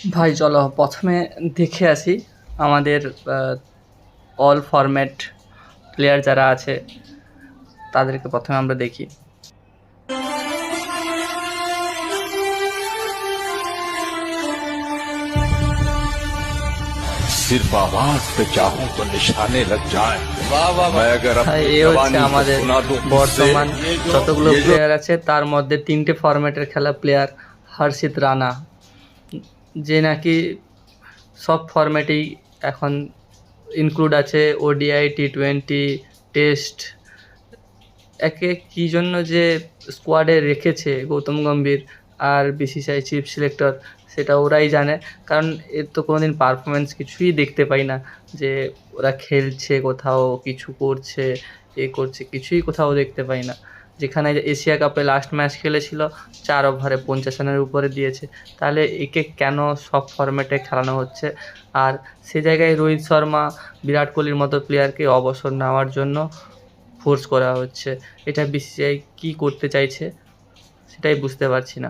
ভাই চলো প্রথমে দেখে আসি আমাদের অল ফরম্যাট প্লেয়ার যারা আছে তাদেরকে প্রথমে আমরা দেখি। सिर्फ आवाज पे चाहूं तो निशाने लग जाएं। वाह वाह मैं अगर ভাই अपनी এ হচ্ছে जवानी को আমাদের सुना दूं বর্তমান किससे, যতগুলো ये जो প্লেয়ার আছে তার মধ্যে 3টে ফরম্যাটের খেলা প্লেয়ার হর্ষিত রানা, যে নাকি সব ফরম্যাটেই এখন ইনক্লুড আছে, ওডিআই, টি20, টেস্ট। একে কী জন্য যে স্কোয়াডে রেখেছে গৌতম গম্ভীর আর বিসিসিআই চিফ সিলেক্টর সেটা ওরাই জানে, কারণ এর তো কোনো দিন পারফরমেন্স কিছুই দেখতে পাই না যে ওরা খেলছে কোথাও, কিছু করছে, এ করছে, কিছুই কোথাও দেখতে পাই না। যেখানে এশিয়া কাপে লাস্ট ম্যাচ খেলেছিল 4 ওভারে 50 রানের উপরে দিয়েছে, তাহলে একে কেন সব ফরম্যাটে খেলানো হচ্ছে? আর সে জায়গায় রোহিত শর্মা, বিরাট কোহলির মতো প্লেয়ারকে অবসর নেওয়ার জন্য ফোর্স করা হচ্ছে। এটা বিসিসিআই কী করতে চাইছে সেটাই বুঝতে পারছি না।